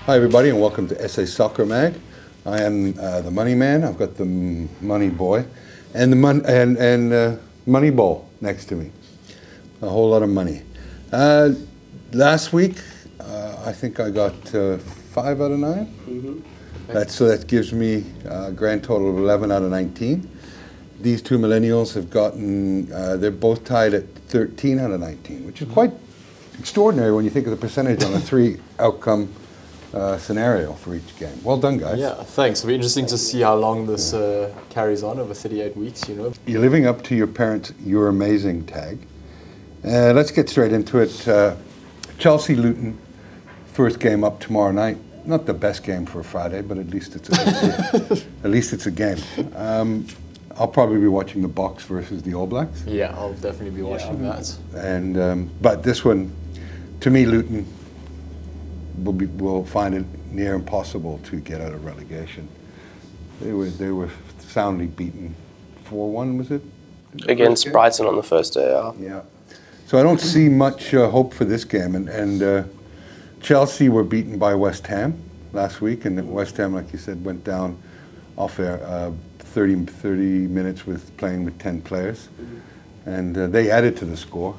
Hi everybody and welcome to SA Soccer Mag. I am the money man. I've got the money boy and the money ball next to me. A whole lot of money. Last week I think I got 5 out of 9. Mm-hmm. So that gives me a grand total of 11 out of 19. These two millennials have gotten, they're both tied at 13 out of 19, which is quite extraordinary when you think of the percentage on a 3-outcome scenario for each game. Well done, guys. Yeah, thanks. It'll be interesting to see how long this carries on over 38 weeks, you know. You're living up to your parents' "You're amazing" tag. Let's get straight into it. Chelsea-Luton, first game up tomorrow night. Not the best game for a Friday, but at least it's a game. I'll probably be watching the Box versus the All Blacks. Yeah, I'll definitely be watching that. And but this one, to me, Luton will find it near impossible to get out of relegation. They were soundly beaten 4-1, was it? Against Brighton on the first day, yeah. Yeah. So I don't see much hope for this game. And Chelsea were beaten by West Ham last week, and West Ham, like you said, went down off air 30 minutes with playing with 10 players, and they added to the score.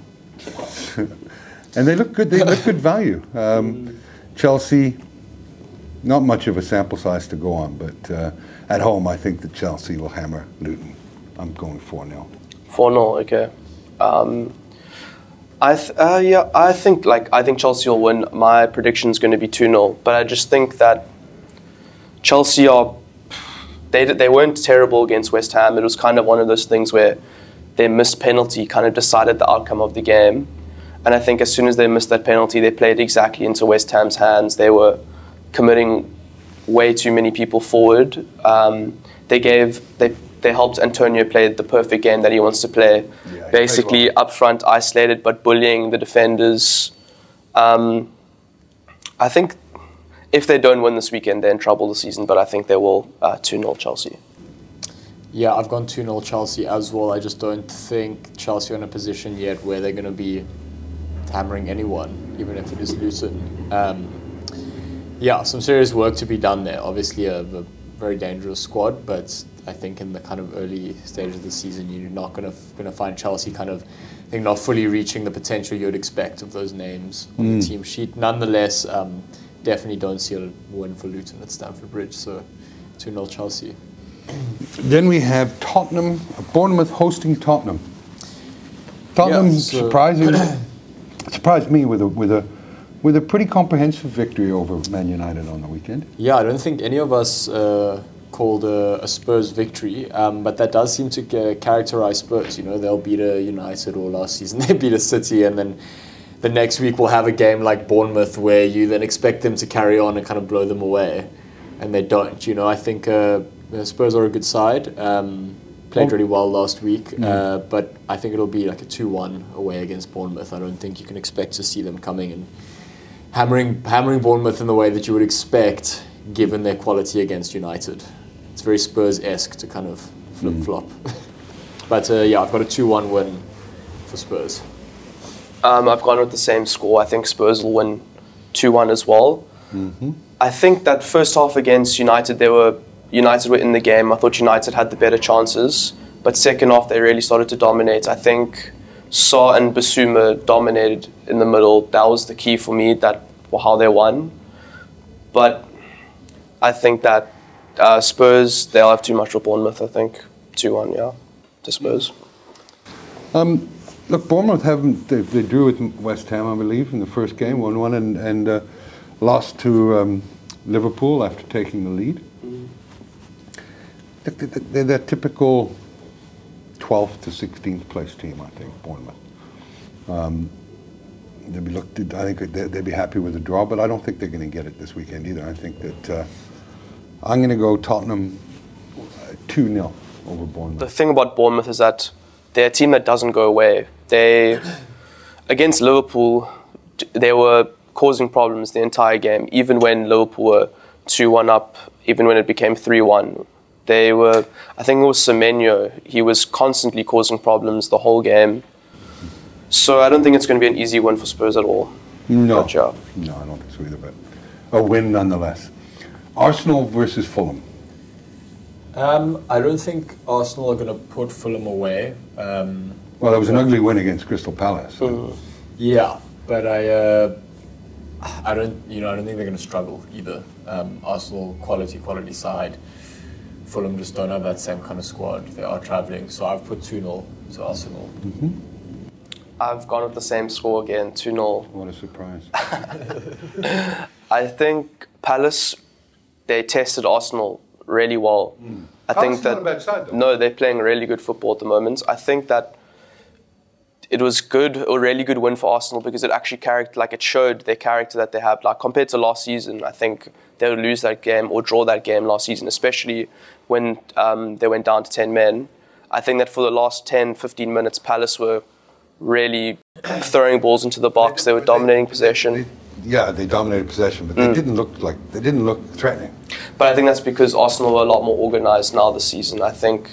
And they look good. They look good value. Chelsea, not much of a sample size to go on, but at home, I think that Chelsea will hammer Luton. I'm going 4-0. 4-0, okay. I think Chelsea will win. My prediction is going to be 2-0, but I just think that Chelsea they weren't terrible against West Ham. It was kind of one of those things where their missed penalty kind of decided the outcome of the game. And I think as soon as they missed that penalty, they played exactly into West Ham's hands. They were committing way too many people forward. They helped Antonio play the perfect game that he wants to play. Yeah, basically up front, isolated, but bullying the defenders. I think if they don't win this weekend, they're in trouble this season, but I think they will 2-0 Chelsea. Yeah, I've gone 2-0 Chelsea as well. I just don't think Chelsea are in a position yet where they're going to be hammering anyone, even if it is Luton. Yeah, some serious work to be done there. Obviously a very dangerous squad, but I think in the kind of early stage of the season, you're not going to find Chelsea kind of, I think, not fully reaching the potential you'd expect of those names on the team sheet. Nonetheless, definitely don't see a win for Luton at Stamford Bridge, so 2-0 Chelsea. Then we have Tottenham, Bournemouth hosting Tottenham. Tottenham surprised me with a pretty comprehensive victory over Man United on the weekend. Yeah, I don't think any of us called a Spurs victory, but that does seem to characterize Spurs. You know, they'll beat a United, or last season they beat a City, and then the next week we'll have a game like Bournemouth where you then expect them to carry on and kind of blow them away, and they don't. You know, I think Spurs are a good side. Played really well last week, but I think it'll be like a 2-1 away against Bournemouth. I don't think you can expect to see them coming and hammering Bournemouth in the way that you would expect, given their quality against United. It's very Spurs-esque to kind of flip-flop. But yeah, I've got a 2-1 win for Spurs. I've gone with the same score. I think Spurs will win 2-1 as well. Mm-hmm. I think that first half against United were in the game. I thought United had the better chances, but second half they really started to dominate. I think Sa and Basuma dominated in the middle. That was the key for me, how they won. But I think that Spurs, they'll have too much for Bournemouth. I think 2-1, yeah, to Spurs. Look, Bournemouth they drew with West Ham, I believe, in the first game, 1-1, and lost to Liverpool after taking the lead. They're that typical 12th to 16th place team, I think, Bournemouth. I think they'd be happy with a draw, but I don't think they're going to get it this weekend either. I think that I'm going to go Tottenham 2-0 over Bournemouth. The thing about Bournemouth is that they're a team that doesn't go away. Against Liverpool, they were causing problems the entire game, even when Liverpool were 2-1 up, even when it became 3-1. I think it was Semenyo, he was constantly causing problems the whole game. So I don't think it's going to be an easy win for Spurs at all. No, but, yeah. No, I don't think so either. But a win nonetheless. Arsenal versus Fulham. I don't think Arsenal are going to put Fulham away. Well, it was an ugly win against Crystal Palace. So. Yeah, but I don't think they're going to struggle either. Arsenal quality side. Fulham just don't have that same kind of squad. They are travelling, so I've put 2-0 to Arsenal. Mm-hmm. I've gone with the same score again, 2-0. What a surprise. I think Palace, they tested Arsenal really well. I think that, not a bad side, though. No, they're playing really good football at the moment. I think that it was a really good win for Arsenal because it actually it showed their character that they have. Like compared to last season, I think they would lose that game or draw that game last season, especially when they went down to 10 men. I think that for the last 10, 15 minutes, Palace were really throwing balls into the box. They were dominating possession. They dominated possession, but they didn't look threatening. But I think that's because Arsenal are a lot more organised now this season. I think,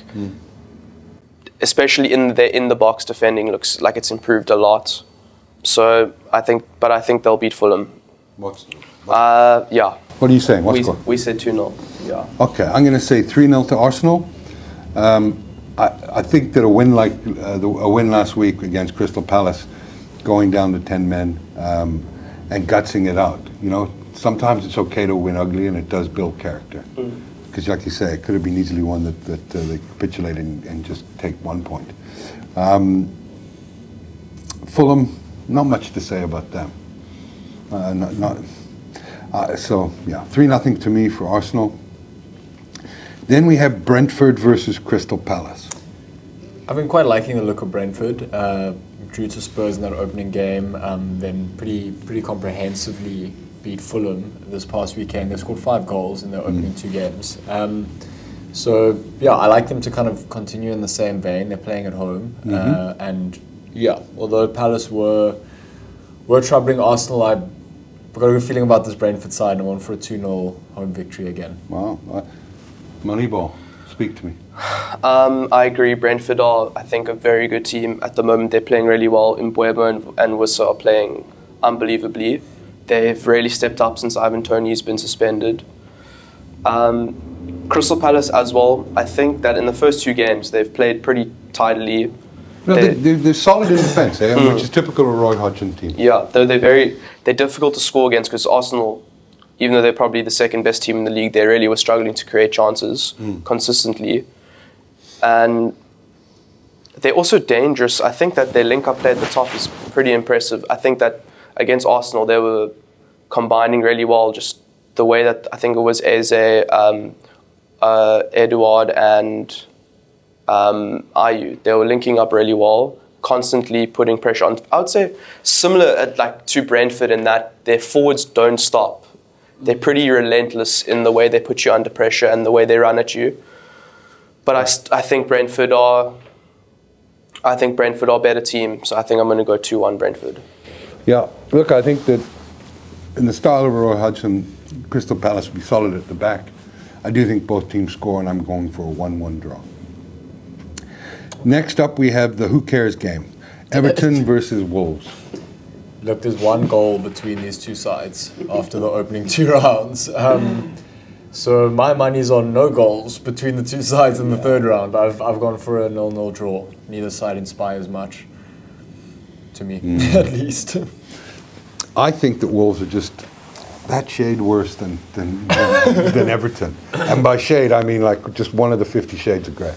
especially in the box defending, looks like it's improved a lot. So I think they'll beat Fulham. Yeah. What are you saying? What's score? We said 2-0. Yeah. Okay, I'm going to say 3-0 to Arsenal. I think that a win like a win last week against Crystal Palace, going down to 10 men and gutsing it out. You know, sometimes it's okay to win ugly, and it does build character. Because, like you say, it could have been easily one that they capitulate and just take 1 point. Fulham, not much to say about them. So, yeah, 3-0 to me for Arsenal. Then we have Brentford versus Crystal Palace. I've been quite liking the look of Brentford. Drew to Spurs in that opening game, then pretty comprehensively beat Fulham this past weekend. They scored 5 goals in their opening 2 games. So, yeah, I like them to kind of continue in the same vein. They're playing at home. And, yeah, although Palace were troubling Arsenal, I've got a good feeling about this Brentford side, and I want for a 2-0 home victory again. Wow. Moneyball, speak to me. I agree. Brentford are, I think, a very good team at the moment. They're playing really well. Mbeumo and Wissa are playing unbelievably. They've really stepped up since Ivan Toney's been suspended. Crystal Palace as well. I think that in the first 2 games they've played pretty tidily. No, they're solid in defence, which is typical of a Roy Hodgson team. Yeah, they're difficult to score against because Arsenal, even though they're probably the second best team in the league, they really were struggling to create chances consistently. And they're also dangerous. I think that their link-up play at the top is pretty impressive. I think that against Arsenal, they were combining really well, just the way that I think it was Eze, Edouard and Ayew. They were linking up really well, constantly putting pressure on. I would say similar to Brentford in that their forwards don't stop. They're pretty relentless in the way they put you under pressure and the way they run at you. But I think Brentford are a better team, so I think I'm going to go 2-1 Brentford. Yeah, look, I think that in the style of Roy Hodgson, Crystal Palace will be solid at the back. I do think both teams score, and I'm going for a 1-1 draw. Next up, we have the who cares game. Everton versus Wolves. Look, there's 1 goal between these 2 sides after the opening 2 rounds. So my money's on no goals between the 2 sides in the 3rd round. I've gone for a 0-0 draw. Neither side inspires much, to me, at least. I think that Wolves are just that shade worse than Everton. And by shade, I mean like just one of the 50 shades of grey.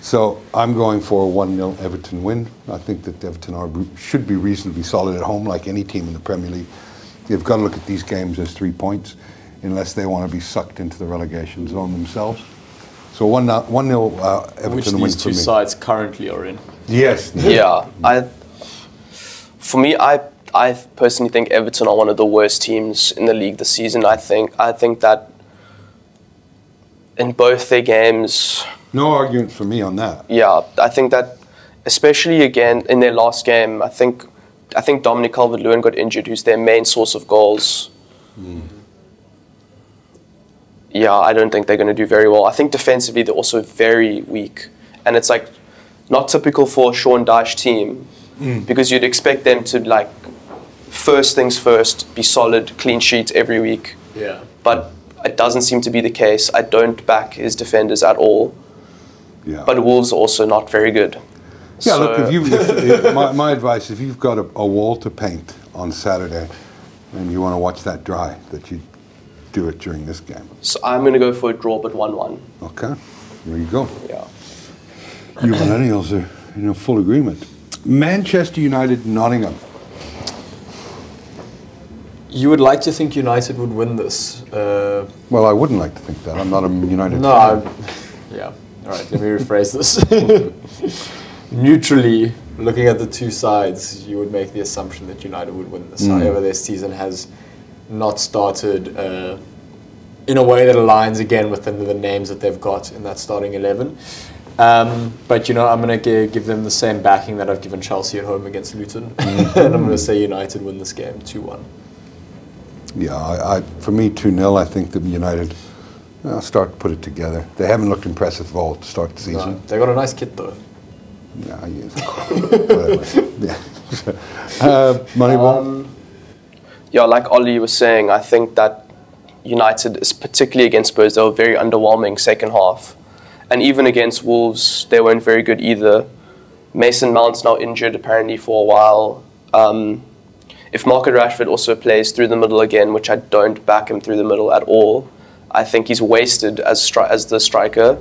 So I'm going for a 1-0 Everton win. I think that Everton should be reasonably solid at home, like any team in the Premier League. You've got to look at these games as 3 points, unless they want to be sucked into the relegation zone themselves. So 1-0 Everton Which win these for 2 me. Sides currently are in. Yes. Yeah. I personally think Everton are one of the worst teams in the league this season. I think that in both their games... No argument for me on that. Yeah, I think that, especially again in their last game, I think Dominic Calvert-Lewin got injured, who's their main source of goals. Yeah, I don't think they're going to do very well. I think defensively they're also very weak, and it's like not typical for a Sean Dyche team because you'd expect them to like first things first, be solid, clean sheets every week. Yeah. But it doesn't seem to be the case. I don't back his defenders at all. Yeah. But Wolves are also not very good. Yeah, So, look, my advice, if you've got a wall to paint on Saturday and you want to watch that dry, that you do it during this game. So I'm going to go for a draw, but 1-1. Okay, there you go. Yeah. You millennials are in full agreement. Manchester United, Nottingham. You would like to think United would win this. Well, I wouldn't like to think that. I'm not a United No, fan. yeah. All right, let me rephrase this. Neutrally, looking at the two sides, you would make the assumption that United would win this. However, their season has not started in a way that aligns again with the names that they've got in that starting 11. But, I'm going to give them the same backing that I've given Chelsea at home against Luton. And I'm going to say United win this game 2-1. Yeah, for me, 2-0. I think that United start to put it together. They haven't looked impressive at all to start the season. No, they got a nice kit, though. Yeah, yes. Whatever. Yeah. Moneyball? Yeah, like Ollie was saying, I think that United, particularly against Spurs, they were very underwhelming second half. And even against Wolves, they weren't very good either. Mason Mount's now injured apparently for a while. If Marcus Rashford also plays through the middle again, which I don't back him through the middle at all, I think he's wasted as the striker.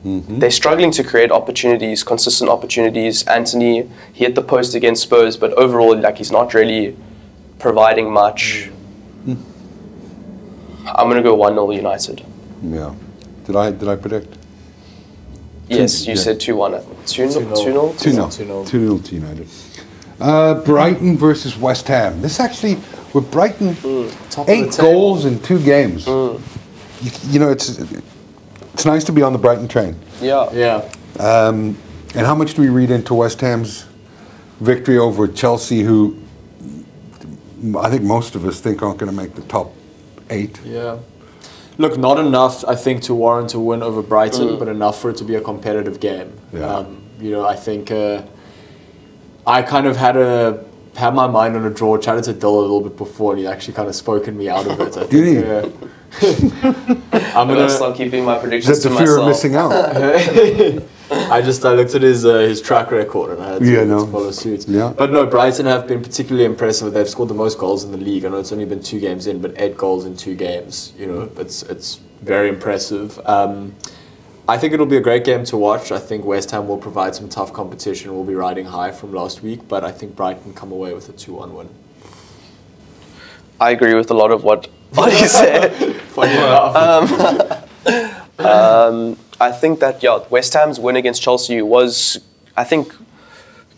They're struggling to create opportunities, consistent opportunities. Anthony, he hit the post against Spurs, but overall, he's not really providing much. I'm going to go 1-0 United. Yeah. Did I predict? Yes, you said 2-1. 2-0? 2-0 to United. Brighton versus West Ham. This actually, with Brighton, 8 goals in 2 games. It's nice to be on the Brighton train. Yeah. Yeah. And how much do we read into West Ham's victory over Chelsea, who I think most of us think aren't going to make the top 8? Yeah. Look, not enough, I think, to warrant a win over Brighton, but enough for it to be a competitive game. Yeah. I think I kind of had my mind on a draw, chatted to Dill a little bit before, and he actually kind of spoken me out of it. I think, I'm going to start keeping my predictions to myself. Is that the fear of missing out? I looked at his track record and I had to follow suit. Yeah. But no, Brighton have been particularly impressive. They've scored the most goals in the league. I know it's only been 2 games in, but 8 goals in 2 games. It's very impressive. I think it'll be a great game to watch. I think West Ham will provide some tough competition. We'll be riding high from last week, but I think Brighton come away with a 2-1 win. I agree with a lot of what Ollie said. Funny enough. I think that, West Ham's win against Chelsea was, I think,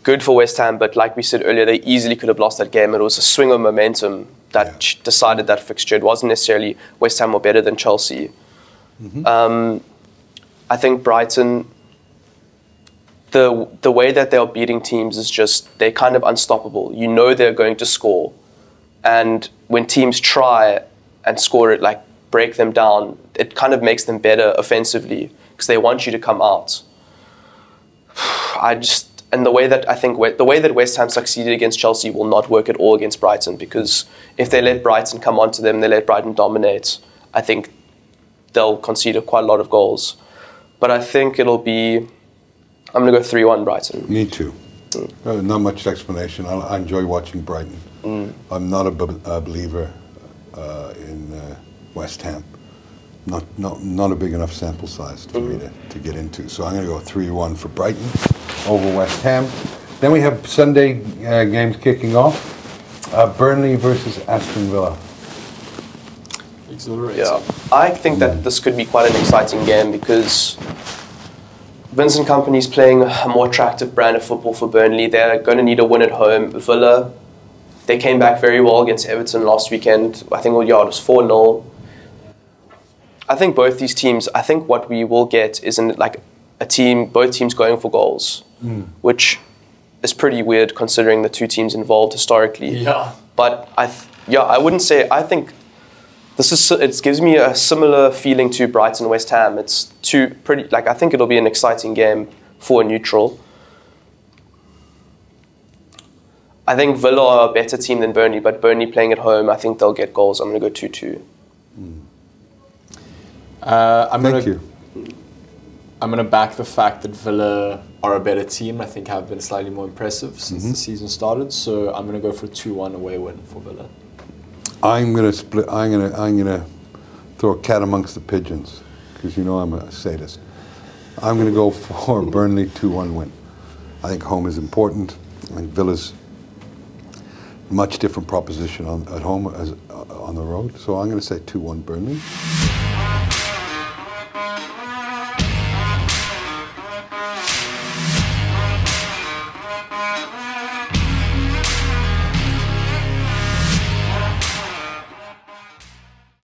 good for West Ham, but like we said earlier, they easily could have lost that game. It was a swing of momentum that decided that fixture. It wasn't necessarily West Ham were better than Chelsea. I think Brighton, the way that they're beating teams is just, they're kind of unstoppable. You know they're going to score. And when teams try and score it, break them down, it kind of makes them better offensively because they want you to come out. And the way that West Ham succeeded against Chelsea will not work at all against Brighton, because if they let Brighton come onto them, they let Brighton dominate, I think they'll concede quite a lot of goals. But I think I'm going to go 3-1 Brighton. Me too. Not much explanation. I enjoy watching Brighton. I'm not a believer in West Ham. Not a big enough sample size for me to get into. So I'm going to go 3-1 for Brighton over West Ham. Then we have Sunday games kicking off. Burnley versus Aston Villa. Exhilarating. Yeah, I think that this could be quite an exciting game because Vincent Kompany's playing a more attractive brand of football for Burnley. They're going to need a win at home. Villa, they came back very well against Everton last weekend. I think it was 4-0. I think both these teams, I think what we will get is both teams going for goals, which is pretty weird considering the 2 teams involved historically. Yeah. But I wouldn't say, I think it gives me a similar feeling to Brighton West Ham. It's I think it'll be an exciting game for a neutral. I think Villa are a better team than Burnley, but Burnley playing at home, I think they'll get goals. I'm going to go 2-2. Thank you. I'm going to back the fact that Villa are a better team. I think have been slightly more impressive since the season started. So I'm going to go for a 2-1 away win for Villa. I'm going to split. I'm going to throw a cat amongst the pigeons because you know I'm a sadist. I'm going to go for Burnley 2-1 win. I think home is important. I think Villa's much different proposition at home as on the road. So I'm going to say 2-1 Burnley.